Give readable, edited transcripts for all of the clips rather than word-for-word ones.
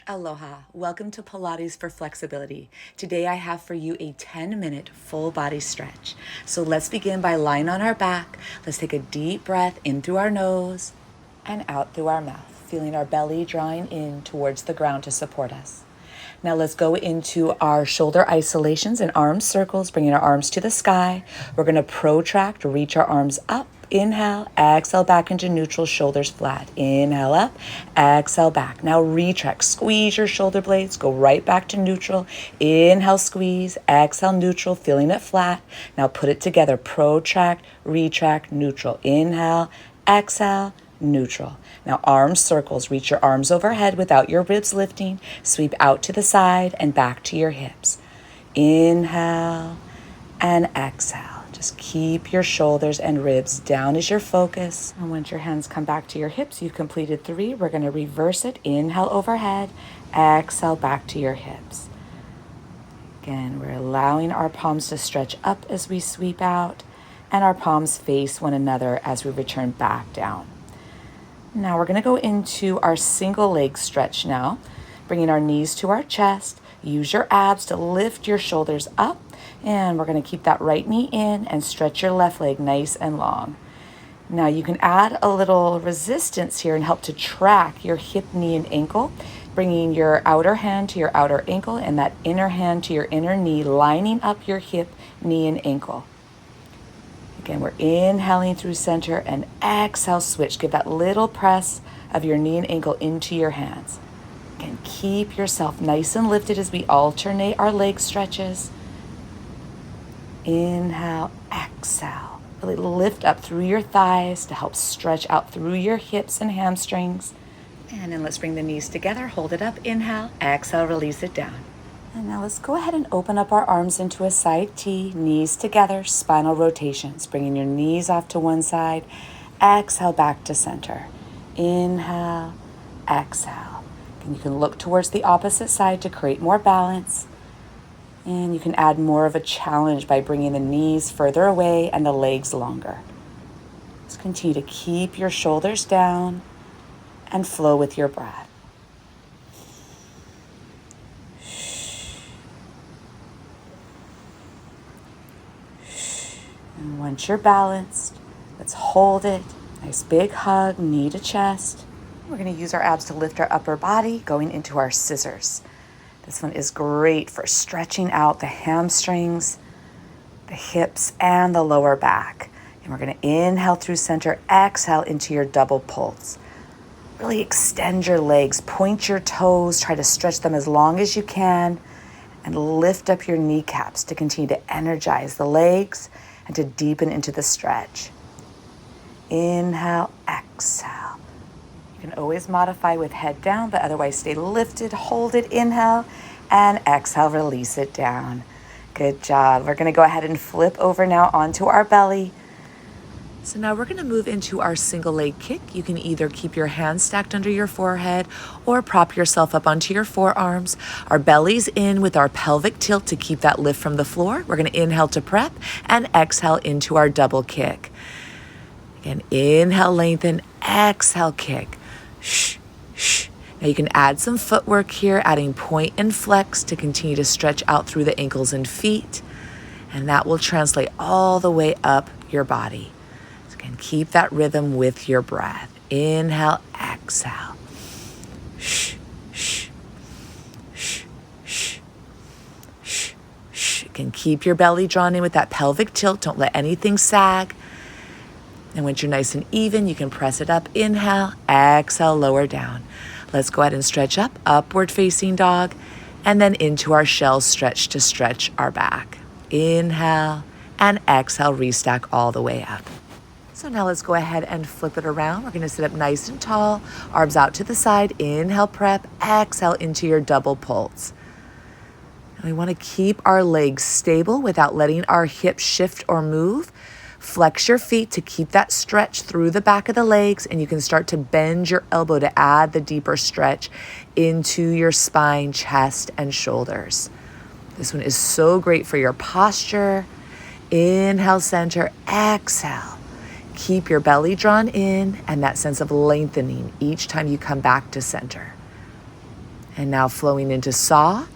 Aloha, welcome to Pilates for Flexibility. Today I have for you a 10-minute full body stretch. So let's begin by lying on our back. Let's take a deep breath in through our nose and out through our mouth, feeling our belly drawing in towards the ground to support us. Now let's go into our shoulder isolations and arm circles, bringing our arms to the sky. We're going to protract, reach our arms up. Inhale, exhale back into neutral, shoulders flat. Inhale up, exhale back. Now retract, squeeze your shoulder blades, go right back to neutral. Inhale, squeeze, exhale, neutral, feeling it flat. Now put it together, protract, retract, neutral. Inhale, exhale, neutral. Now arm circles, reach your arms overhead without your ribs lifting. Sweep out to the side and back to your hips. Inhale and exhale. Just keep your shoulders and ribs down as your focus. And once your hands come back to your hips, you've completed 3. We're going to reverse it. Inhale overhead, exhale back to your hips. Again, we're allowing our palms to stretch up as we sweep out, and our palms face one another as we return back down. Now we're going to go into our single leg stretch now, bringing our knees to our chest. Use your abs to lift your shoulders up, and we're going to keep that right knee in and stretch your left leg nice and long. Now you can add a little resistance here and help to track your hip, knee, and ankle, bringing your outer hand to your outer ankle and that inner hand to your inner knee, lining up your hip, knee, and ankle. Again, we're inhaling through center and exhale, switch. Give that little press of your knee and ankle into your hands. Again, keep yourself nice and lifted as we alternate our leg stretches. Inhale, exhale. Really lift up through your thighs to help stretch out through your hips and hamstrings. And then let's bring the knees together. Hold it up. Inhale, exhale, release it down. And now let's go ahead and open up our arms into a side T, knees together, spinal rotations, bringing your knees off to one side. Exhale back to center. Inhale, exhale. And you can look towards the opposite side to create more balance. And you can add more of a challenge by bringing the knees further away and the legs longer. Just continue to keep your shoulders down and flow with your breath. And once you're balanced, let's hold it. Nice big hug, knee to chest. We're going to use our abs to lift our upper body, going into our scissors. This one is great for stretching out the hamstrings, the hips, and the lower back. And we're going to inhale through center, exhale into your double pulse. Really extend your legs, point your toes, try to stretch them as long as you can, and lift up your kneecaps to continue to energize the legs and to deepen into the stretch. Inhale, exhale. You can always modify with head down, but otherwise stay lifted, hold it, inhale, and exhale, release it down. Good job. We're going to go ahead and flip over now onto our belly. So now we're going to move into our single leg kick. You can either keep your hands stacked under your forehead or prop yourself up onto your forearms. Our belly's in with our pelvic tilt to keep that lift from the floor. We're going to inhale to prep and exhale into our double kick. Again, inhale, lengthen, exhale, kick. Shh, shh. Now you can add some footwork here, adding point and flex to continue to stretch out through the ankles and feet. And that will translate all the way up your body. So again, keep that rhythm with your breath. Inhale, exhale. Shh, shh, shh, shh, shh, shh. You can keep your belly drawn in with that pelvic tilt. Don't let anything sag. And once you're nice and even, you can press it up. Inhale, exhale, lower down. Let's go ahead and stretch up, upward facing dog, and then into our shell stretch to stretch our back. Inhale and exhale, restack all the way up. So now let's go ahead and flip it around. We're going to sit up nice and tall, arms out to the side. Inhale, prep, exhale into your double pulse. And we want to keep our legs stable without letting our hips shift or move. Flex your feet to keep that stretch through the back of the legs, and you can start to bend your elbow to add the deeper stretch into your spine, chest, and shoulders. This one is so great for your posture. Inhale, center, exhale. Keep your belly drawn in and that sense of lengthening each time you come back to center. And now flowing into saw.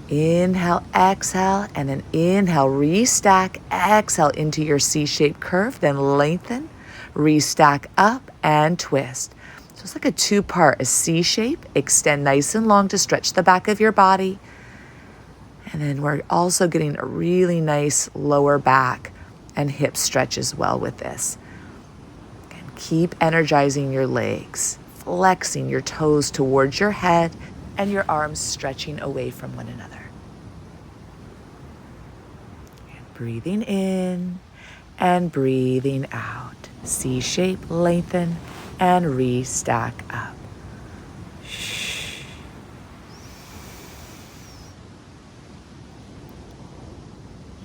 Inhale, exhale, and then inhale, restack, exhale into your C-shaped curve, then lengthen, restack up and twist. So it's like a two-part, a C shape, extend nice and long to stretch the back of your body. And then we're also getting a really nice lower back and hip stretch as well with this. Again, keep energizing your legs, flexing your toes towards your head and your arms stretching away from one another. And breathing in and breathing out. C shape, lengthen, and restack up.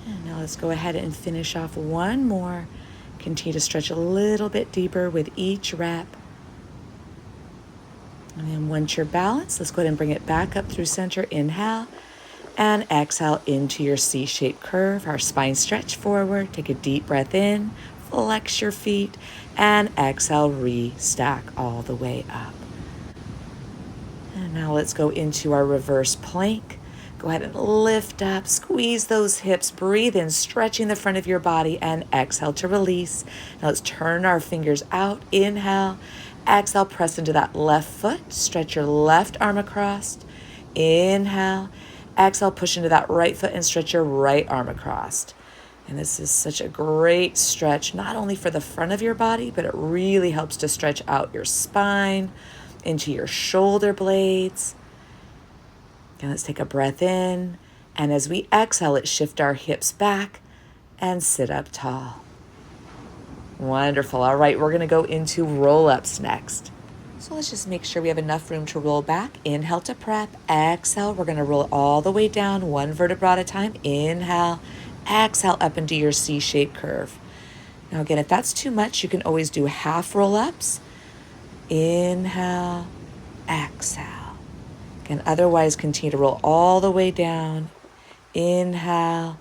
And now let's go ahead and finish off one more. Continue to stretch a little bit deeper with each rep. And then once you're balanced, let's go ahead and bring it back up through center. Inhale and exhale into your C-shaped curve. Our spine stretch forward. Take a deep breath in, flex your feet, and exhale, restack all the way up. And now let's go into our reverse plank. Go ahead and lift up, squeeze those hips, breathe in, stretching the front of your body, and exhale to release. Now let's turn our fingers out. Inhale, exhale, press into that left foot, stretch your left arm across. Inhale, exhale, push into that right foot and stretch your right arm across. And this is such a great stretch, not only for the front of your body, but it really helps to stretch out your spine, into your shoulder blades. And let's take a breath in. And as we exhale, let's shift our hips back and sit up tall. Wonderful. All right, we're going to go into roll-ups next. So let's just make sure we have enough room to roll back. Inhale to prep. Exhale. We're going to roll all the way down, one vertebra at a time. Inhale. Exhale up into your C-shaped curve. Now again, if that's too much, you can always do half roll-ups. Inhale. Exhale. Again, otherwise continue to roll all the way down. Inhale.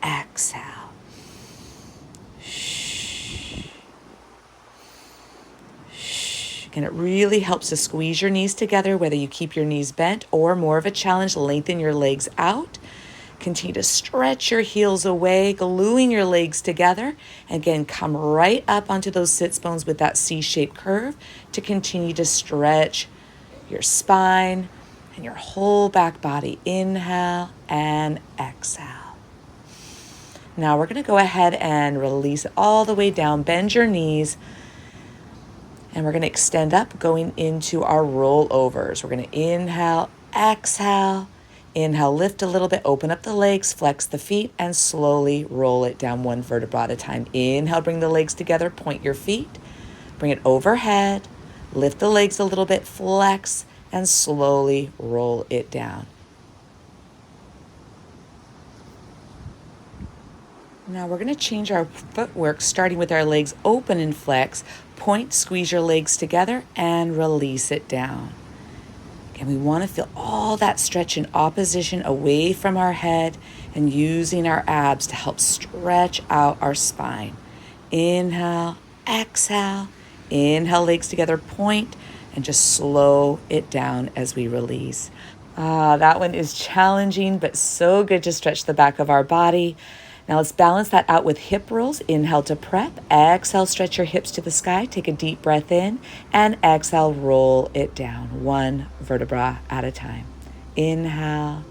Exhale. And it really helps to squeeze your knees together, whether you keep your knees bent or more of a challenge, lengthen your legs out. Continue to stretch your heels away, gluing your legs together. Again, come right up onto those sits bones with that C-shaped curve to continue to stretch your spine and your whole back body. Inhale and exhale. Now we're going to go ahead and release it all the way down. Bend your knees. And we're going to extend up, going into our rollovers. We're going to inhale, exhale. Inhale, lift a little bit, open up the legs, flex the feet, and slowly roll it down one vertebra at a time. Inhale, bring the legs together, point your feet, bring it overhead, lift the legs a little bit, flex, and slowly roll it down. Now we're going to change our footwork, starting with our legs open and flex. Point, squeeze your legs together, and release it down. And we want to feel all that stretch in opposition away from our head and using our abs to help stretch out our spine. Inhale, exhale. Inhale, legs together, point, and just slow it down as we release. That one is challenging, but so good to stretch the back of our body. Now let's balance that out with hip rolls. Inhale to prep. Exhale, stretch your hips to the sky. Take a deep breath in. And exhale, roll it down, one vertebra at a time. Inhale.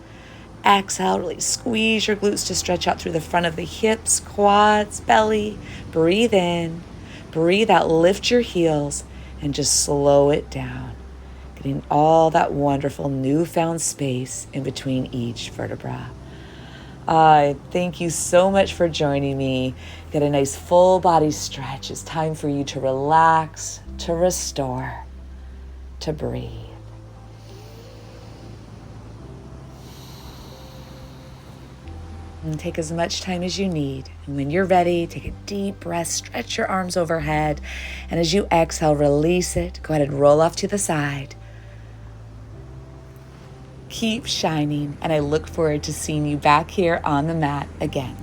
Exhale, really squeeze your glutes to stretch out through the front of the hips, quads, belly. Breathe in. Breathe out. Lift your heels and just slow it down. Getting all that wonderful newfound space in between each vertebra. Thank you so much for joining me. Get a nice full body stretch. It's time for you to relax, to restore, to breathe. And take as much time as you need. And when you're ready, take a deep breath, stretch your arms overhead. And as you exhale, release it. Go ahead and roll off to the side. Keep shining, and I look forward to seeing you back here on the mat again.